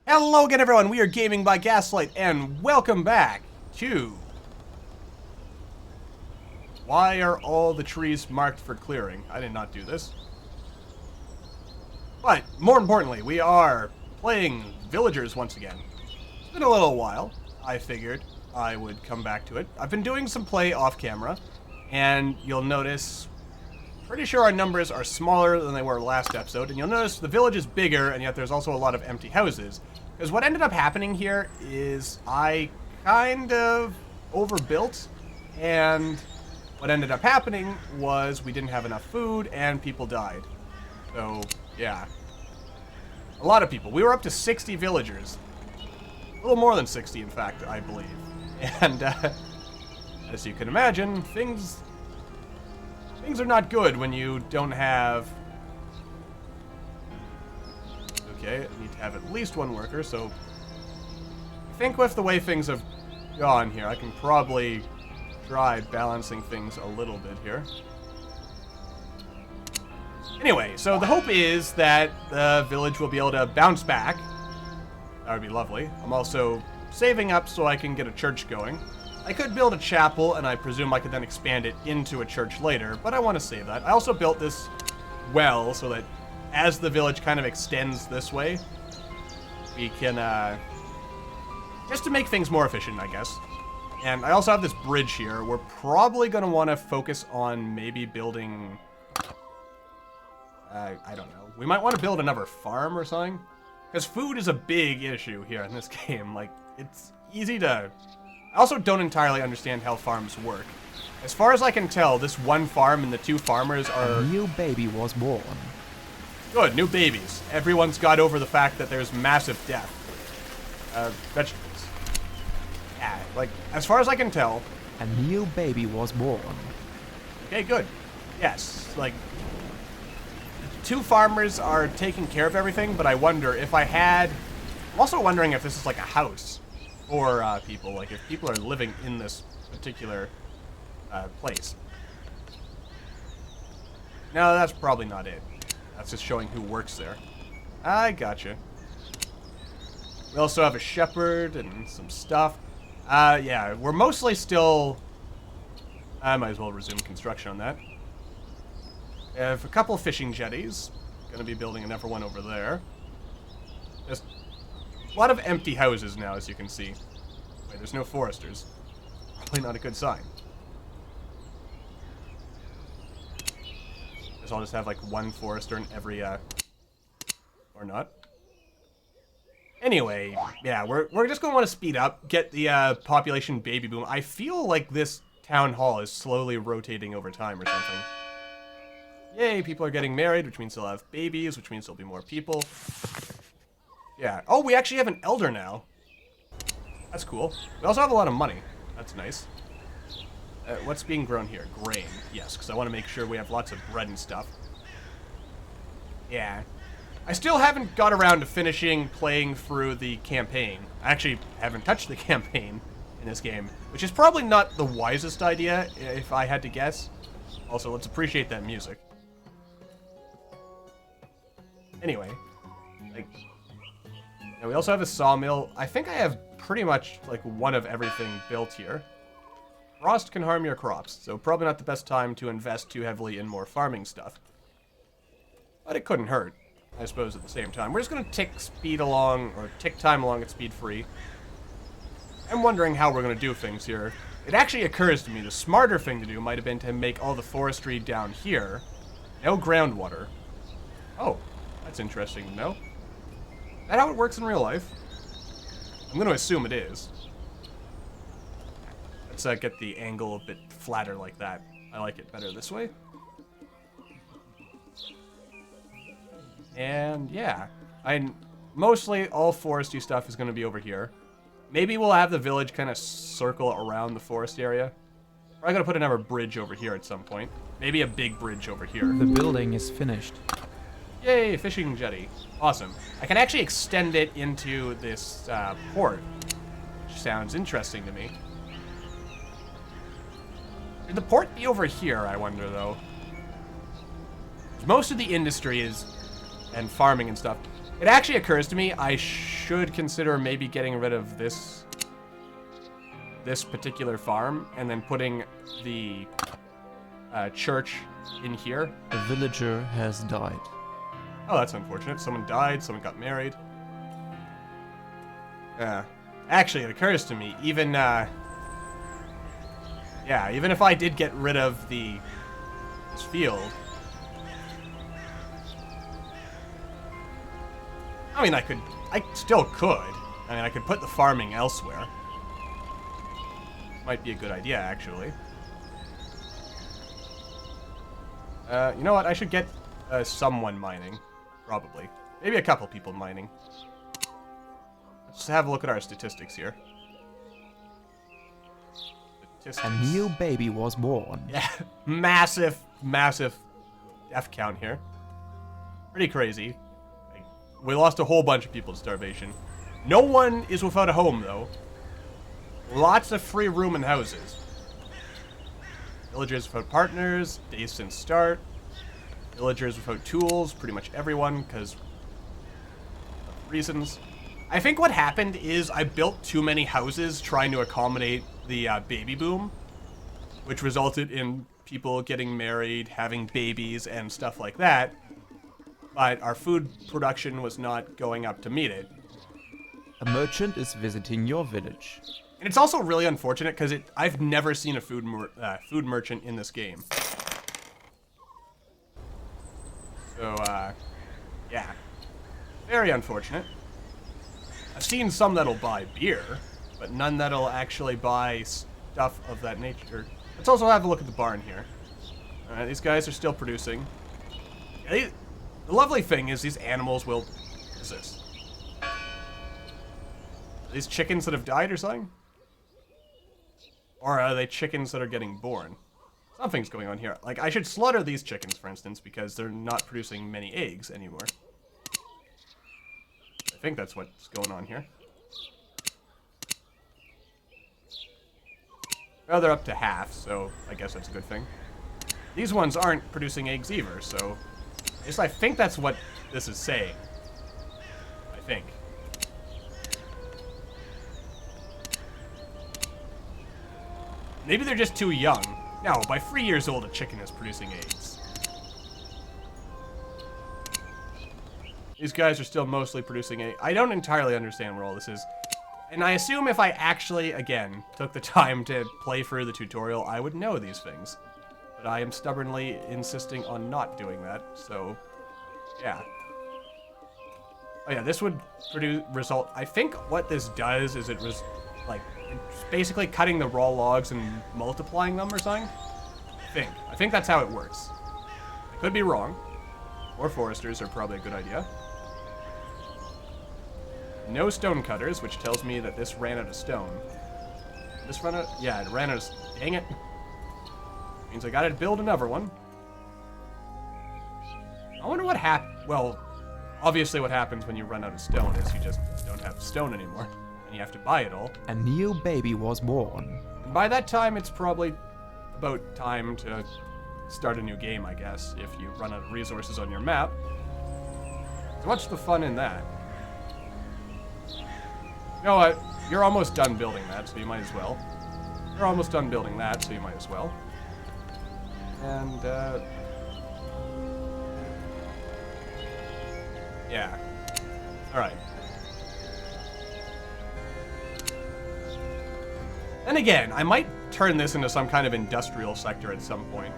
Hello again, everyone. We are Gaming by Gaslight, and welcome back to... Why are all the trees marked for clearing? I did not do this. But, more importantly, we are playing Villagers once again. It's been a little while. I figured I would come back to it. I've been doing some play off camera, and you'll notice... Pretty sure our numbers are smaller than they were last episode, and you'll notice the village is bigger, and yet there's also a lot of empty houses. Because what ended up happening here is I kind of overbuilt, and what ended up happening was we didn't have enough food, and people died. So, yeah. A lot of people. We were up to 60 villagers. A little more than 60, in fact, I believe. And, as you can imagine, things are not good when you don't have... Okay, I need to have at least one worker, so... I think with the way things have gone here, I can probably try balancing things a little bit here. Anyway, so the hope is that the village will be able to bounce back. That would be lovely. I'm also saving up so I can get a church going. I could build a chapel, and I presume I could then expand it into a church later, but I want to save that. I also built this well so that as the village kind of extends this way, we can, just to make things more efficient, I guess. And I also have this bridge here. We're probably going to want to focus on maybe building, I don't know. We might want to build another farm or something, because food is a big issue here in this game. Like, it's easy to... I also don't entirely understand how farms work. As far as I can tell, this one farm and the two farmers are... A new baby was born. Good, new babies. Everyone's got over the fact that there's massive death. Vegetables. Yeah, like, as far as I can tell... A new baby was born. Okay, good. Yes, like... Two farmers are taking care of everything, but I wonder if I had... I'm also wondering if this is like a house. For people, like if people are living in this particular place. No, that's probably not it. That's just showing who works there. I gotcha. We also have a shepherd and some stuff. Yeah, we're mostly still... I might as well resume construction on that. We have a couple fishing jetties. Gonna be building another one over there. Just... a lot of empty houses now, as you can see. Wait, there's no foresters. Probably not a good sign. Guess I'll just have like one forester in every, or not. Anyway, yeah, we're just gonna want to speed up, get the, population baby boom. I feel like this town hall is slowly rotating over time or something. Yay, people are getting married, which means they'll have babies, which means there'll be more people. Yeah. Oh, we actually have an elder now. That's cool. We also have a lot of money. That's nice. What's being grown here? Grain. Yes, because I want to make sure we have lots of bread and stuff. Yeah. I still haven't got around to finishing playing through the campaign. I actually haven't touched the campaign in this game, which is probably not the wisest idea, if I had to guess. Also, let's appreciate that music. Anyway. Like... And we also have a sawmill. I think I have pretty much, like, one of everything built here. Frost can harm your crops, so probably not the best time to invest too heavily in more farming stuff. But it couldn't hurt, I suppose, at the same time. We're just going to tick speed along, or tick time along at speed free. I'm wondering how we're going to do things here. It actually occurs to me the smarter thing to do might have been to make all the forestry down here. No groundwater. Oh, that's interesting to know. Is that how it works in real life? I'm going to assume it is. Let's get the angle a bit flatter like that. I like it better this way. And yeah, mostly all foresty stuff is going to be over here. Maybe we'll have the village kind of circle around the forest area. Probably going to put another bridge over here at some point. Maybe a big bridge over here. The building is finished. Yay, fishing jetty. Awesome. I can actually extend it into this port, which sounds interesting to me. Should the port be over here, I wonder, though? Most of the industry is, and farming and stuff, It actually occurs to me I should consider maybe getting rid of this particular farm and then putting the church in here. A villager has died. Oh, that's unfortunate. Someone died, someone got married. Actually, it occurs to me, even if I did get rid of this field, I mean, I still could. I mean, I could put the farming elsewhere. Might be a good idea, actually. You know what? I should get someone mining, probably. Maybe a couple people mining. Let's have a look at our statistics here. A new baby was born. Yeah, massive death count here. Pretty crazy. We lost a whole bunch of people to starvation. No one is without a home, though. Lots of free room and houses. Villagers without partners, days since start. Villagers without tools, pretty much everyone, because of reasons. I think what happened is I built too many houses trying to accommodate the baby boom, which resulted in people getting married, having babies, and stuff like that. But our food production was not going up to meet it. A merchant is visiting your village. And it's also really unfortunate because I've never seen a food merchant in this game. So, yeah. Very unfortunate. I've seen some that'll buy beer, but none that'll actually buy stuff of that nature. Let's also have a look at the barn here. Alright, these guys are still producing. Yeah, the lovely thing is these animals will resist. Are these chickens that have died or something? Or are they chickens that are getting born? Something's going on here. Like, I should slaughter these chickens, for instance, because they're not producing many eggs anymore. I think that's what's going on here. Well, they're up to half, so I guess that's a good thing. These ones aren't producing eggs either, so I think that's what this is saying. I think. Maybe they're just too young. No, by 3 years old, a chicken is producing eggs. These guys are still mostly producing eggs. I don't entirely understand where all this is. And I assume if I actually, again, took the time to play through the tutorial, I would know these things. But I am stubbornly insisting on not doing that, so yeah. Oh yeah, this would result. I think what this does is it's basically cutting the raw logs and multiplying them or something. I think that's how it works. I could be wrong. More foresters are probably a good idea. No stone cutters, which tells me that this ran out of stone. This run out? Yeah, it ran out of. Dang it. Means I gotta build another one. I wonder what well, obviously what happens when you run out of stone is you just don't have stone anymore. And you have to buy it all. A new baby was born. And by that time, it's probably about time to start a new game, I guess, if you run out of resources on your map. So what's the fun in that? You know what? You're almost done building that, so you might as well. You're almost done building that, so you might as well. And, yeah. Alright. And again, I might turn this into some kind of industrial sector at some point.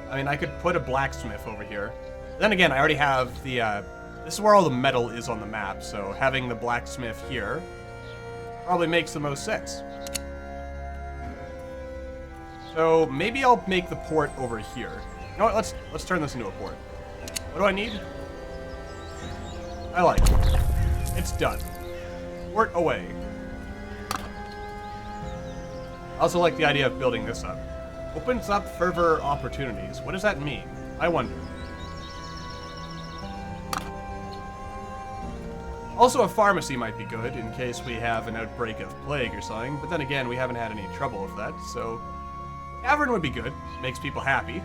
I mean, I could put a blacksmith over here. Then again, I already have the, this is where all the metal is on the map, so having the blacksmith here probably makes the most sense. So maybe I'll make the port over here. You know what, let's turn this into a port. What do I need? I like it. It's done. Port away. I also like the idea of building this up. Opens up further opportunities. What does that mean? I wonder. Also, a pharmacy might be good in case we have an outbreak of plague or something, but then again, we haven't had any trouble with that, so tavern would be good. Makes people happy.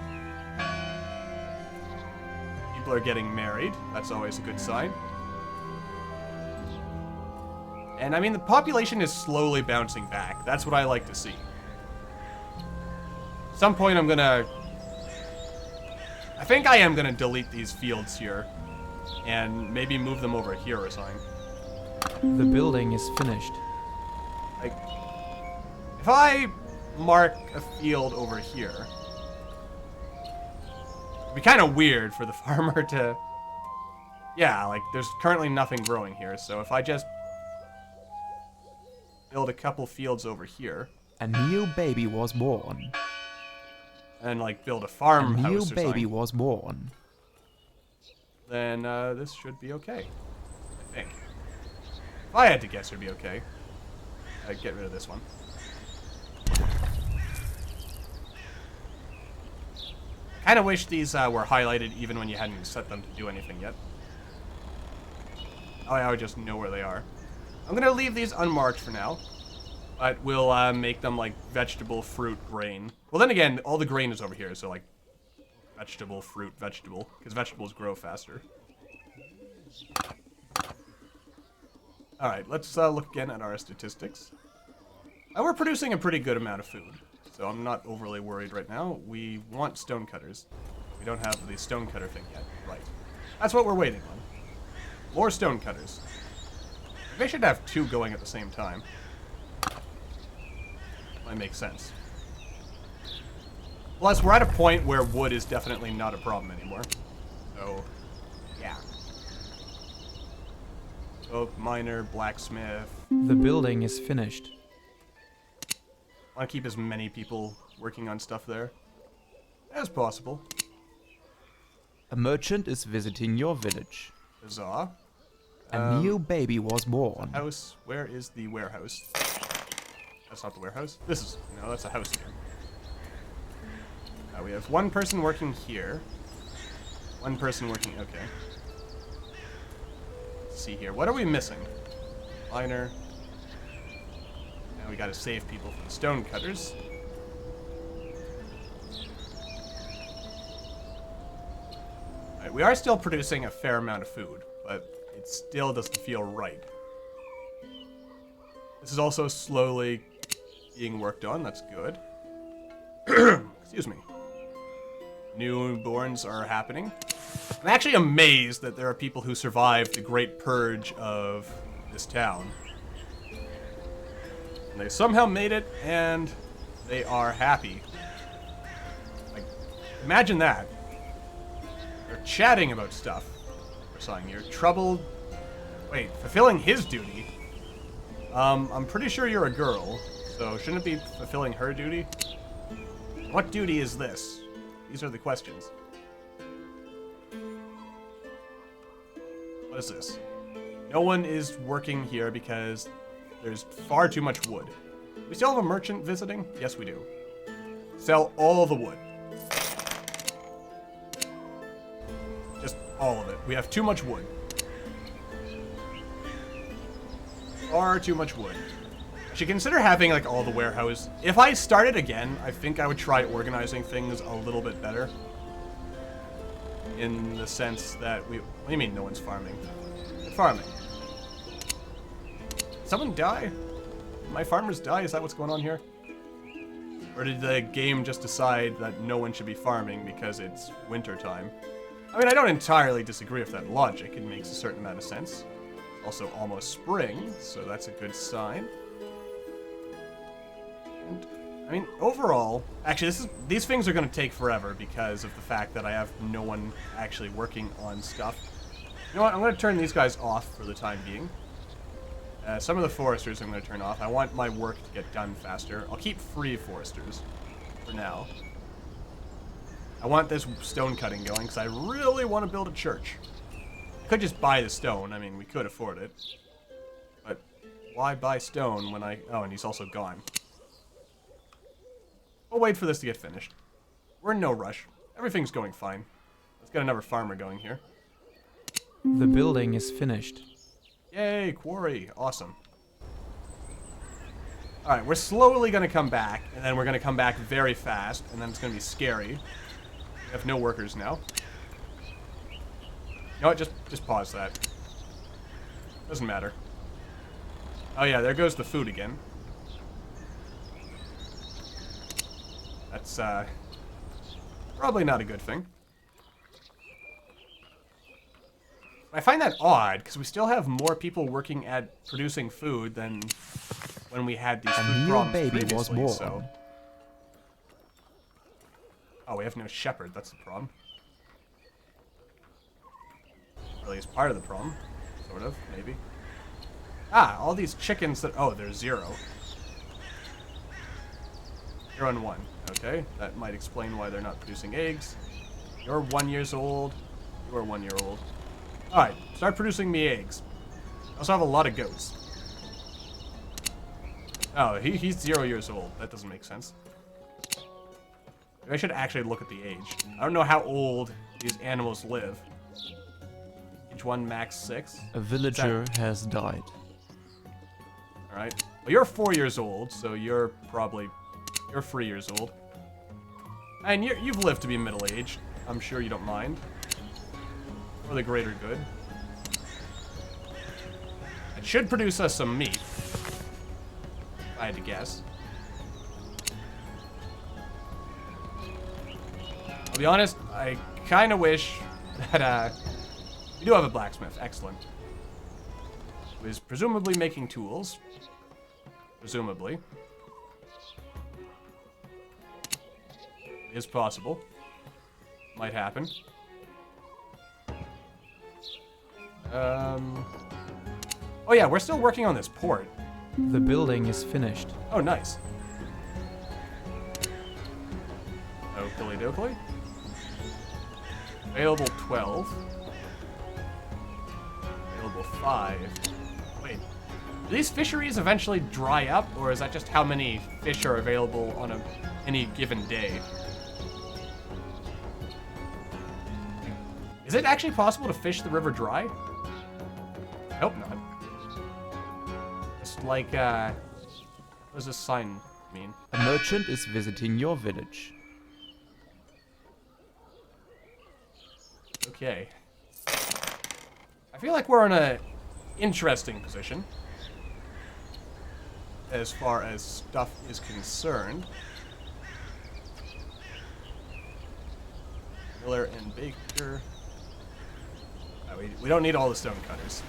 People are getting married. That's always a good sign. And I mean, the population is slowly bouncing back. That's what I like to see. At some point I'm gonna... I think I am gonna delete these fields here. And maybe move them over here or something. The building is finished. Like, if I mark a field over here, it'd be kind of weird for the farmer to... Yeah, like, there's currently nothing growing here, so if I just build a couple fields over here... A new baby was born. And, like, build a farmhouse or something... A new baby was born. Then, this should be okay. I think. If I had to guess, it'd be okay. I'd get rid of this one. I kind of wish these were highlighted even when you hadn't set them to do anything yet. Oh, I would just know where they are. I'm going to leave these unmarked for now. But we'll make them like vegetable, fruit, grain. Well, then again, all the grain is over here. So like vegetable, fruit, vegetable. Because vegetables grow faster. Alright, let's look again at our statistics. We're producing a pretty good amount of food. So I'm not overly worried right now. We want stonecutters. We don't have the stonecutter thing yet. Right. That's what we're waiting on. More stonecutters. They should have 2 going at the same time. Might make sense. Plus, we're at a point where wood is definitely not a problem anymore. So, yeah. Oak, miner, blacksmith. The building is finished. I want to keep as many people working on stuff there as possible. A merchant is visiting your village. Huzzah. A new baby was born. House. Where is the warehouse? That's not the warehouse. This is... No, that's a house here. We have 1 person working here. 1 person working... Okay. Let's see here. What are we missing? Miner. Now we gotta save people from the stonecutters. Alright, we are still producing a fair amount of food, but it still doesn't feel right. This is also slowly being worked on. That's good. Excuse me. Newborns are happening. I'm actually amazed that there are people who survived the Great Purge of this town. And they somehow made it, and they are happy. Like, imagine that. They're chatting about stuff. Or something. You're troubled. Wait, fulfilling his duty? I'm pretty sure you're a girl, so shouldn't it be fulfilling her duty? What duty is this? These are the questions. What is this? No one is working here because there's far too much wood. We still have a merchant visiting? Yes, we do. Sell all the wood. Just all of it. We have too much wood. Far too much wood. I should consider having, like, all the warehouse. If I started again, I think I would try organizing things a little bit better. In the sense that we... What do you mean no one's farming? They're farming. Did someone die? Did my farmers die? Is that what's going on here? Or did the game just decide that no one should be farming because it's winter time? I mean, I don't entirely disagree with that logic. It makes a certain amount of sense. Also almost spring, so that's a good sign. And, I mean, overall... Actually, these things are going to take forever because of the fact that I have no one actually working on stuff. You know what? I'm going to turn these guys off for the time being. Some of the foresters I'm going to turn off. I want my work to get done faster. I'll keep 3 foresters for now. I want this stone cutting going because I really want to build a church. I could just buy the stone. I mean, we could afford it. But why buy stone when I... Oh, and he's also gone. We'll wait for this to get finished. We're in no rush. Everything's going fine. Let's get another farmer going here. The building is finished. Yay, quarry. Awesome. Alright, we're slowly going to come back, and then we're going to come back very fast, and then it's going to be scary. We have no workers now. You know what? Just pause that. Doesn't matter. Oh yeah, there goes the food again. That's probably not a good thing. I find that odd, because we still have more people working at producing food than when we had these food new problems baby was previously, born. so... Oh, we have no shepherd, that's the problem. Or at least part of the problem. Sort of, maybe. Ah, all these chickens that... Oh, they're 0. 0 and 1. Okay, that might explain why they're not producing eggs. You're 1 year old. You are 1 year old. Alright, start producing me eggs. I also have a lot of goats. Oh, he's 0 years old. That doesn't make sense. Maybe I should actually look at the age. I don't know how old these animals live. Age 1, max 6. A villager has died. Alright. Well, you're 4 years old, so you're probably... You're 3 years old. And you've lived to be middle-aged. I'm sure you don't mind. For the greater good. It should produce us some meat. If I had to guess. I'll be honest, I kind of wish that, we do have a blacksmith. Excellent. Who is presumably making tools. Presumably. Is possible. Might happen. Oh yeah, we're still working on this port. The building is finished. Oh, nice. Oakley dokley. Available 12. Available 5. Wait. Do these fisheries eventually dry up, or is that just how many fish are available on any given day? Is it actually possible to fish the river dry? I hope not. Just like, what does this sign mean? A merchant is visiting your village. Okay. I feel like we're in a interesting position as far as stuff is concerned. Miller and Baker. We don't need all the stone cutters.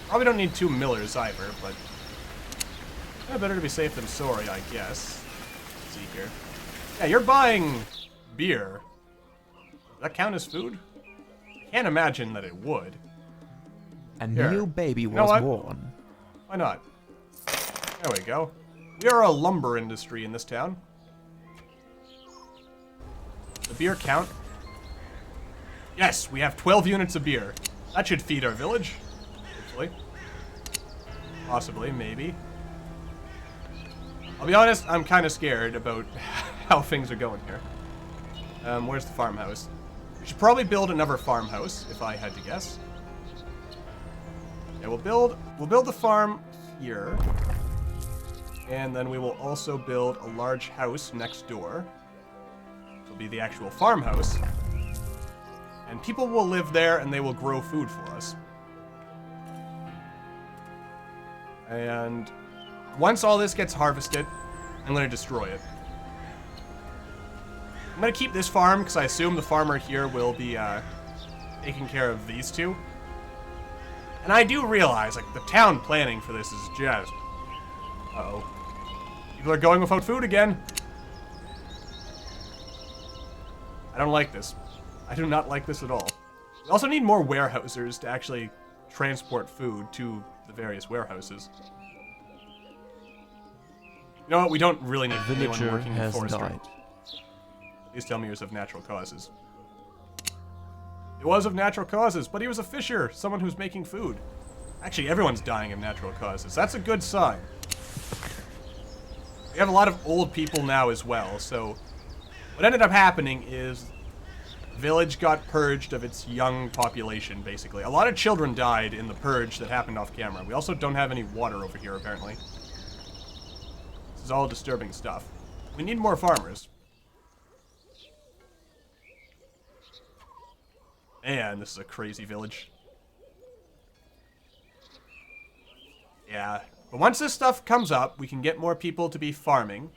Probably don't need 2 millers either, but better to be safe than sorry, I guess. Let's see here. Yeah, you're buying beer. Does that count as food? I can't imagine that it would. A Here. new baby You know was what? born. Why not? There we go. We are a lumber industry in this town. The beer count? Yes, we have 12 units of beer. That should feed our village. Hopefully. Possibly, maybe. I'll be honest, I'm kind of scared about how things are going here. Where's the farmhouse? We should probably build another farmhouse, if I had to guess. Yeah, we'll build the farm here. And then we will also build a large house next door. It'll be the actual farmhouse. And people will live there and they will grow food for us. And once all this gets harvested, I'm going to destroy it. I'm going to keep this farm because I assume the farmer here will be taking care of these two. And I do realize, like, the town planning for this is just... Uh-oh. People are going without food again. I don't like this. I do not like this at all. We also need more warehousers to actually transport food to the various warehouses. You know what? We don't really need anyone Villager working in has forestry. died. Please tell me it was of natural causes. It was of natural causes, but he was a fisher, someone who's making food. Actually, everyone's dying of natural causes. That's a good sign. We have a lot of old people now as well, so what ended up happening is the village got purged of its young population, basically. A lot of children died in the purge that happened off camera. We also don't have any water over here, apparently. This is all disturbing stuff. We need more farmers. Man, this is a crazy village. Yeah. But once this stuff comes up, we can get more people to be farming.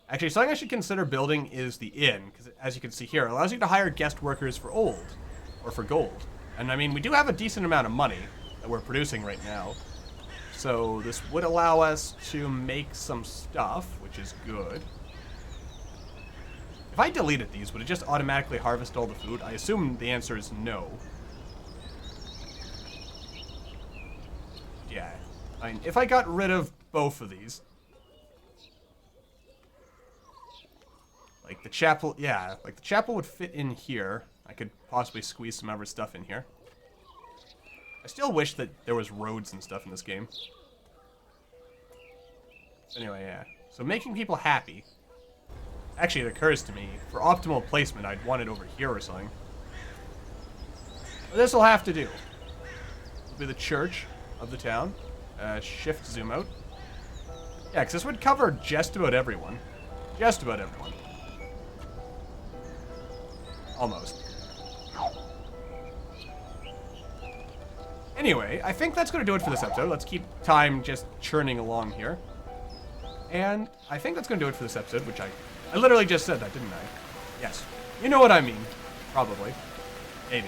Actually, something I should consider building is the inn, because as you can see here, it allows you to hire guest workers for gold. And I mean, we do have a decent amount of money that we're producing right now. So this would allow us to make some stuff, which is good. If I deleted these, would it just automatically harvest all the food? I assume the answer is no. Yeah. I mean, if I got rid of both of these... Like the chapel, yeah, like the chapel would fit in here. I could possibly squeeze some other stuff in here. I still wish that there was roads and stuff in this game. Anyway, yeah. So making people happy. Actually, it occurs to me, for optimal placement, I'd want it over here or something. But this'll have to do. It'll be the church of the town. Shift zoom out. Yeah, because this would cover just about everyone. Just about everyone. Almost. Anyway, I think that's going to do it for this episode. Let's keep time just churning along here. And I think that's going to do it for this episode, which I literally just said that, didn't I? Yes. You know what I mean. Probably. Maybe.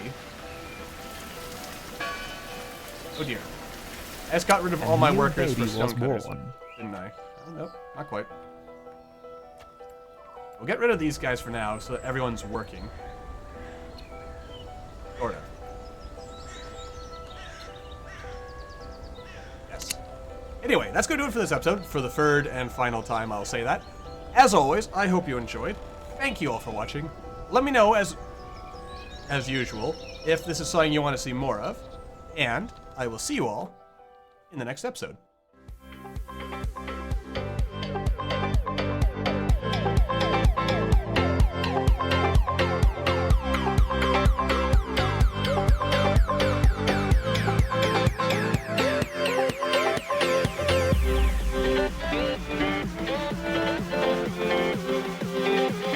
Oh dear. I just got rid of all my workers for stone cutters, didn't I? Oh, nope, not quite. We'll get rid of these guys for now so that everyone's working. Sort of. Yes. Anyway, that's going to do it for this episode. For the third and final time, I'll say that. As always, I hope you enjoyed. Thank you all for watching. Let me know, as usual, if this is something you want to see more of. And I will see you all in the next episode.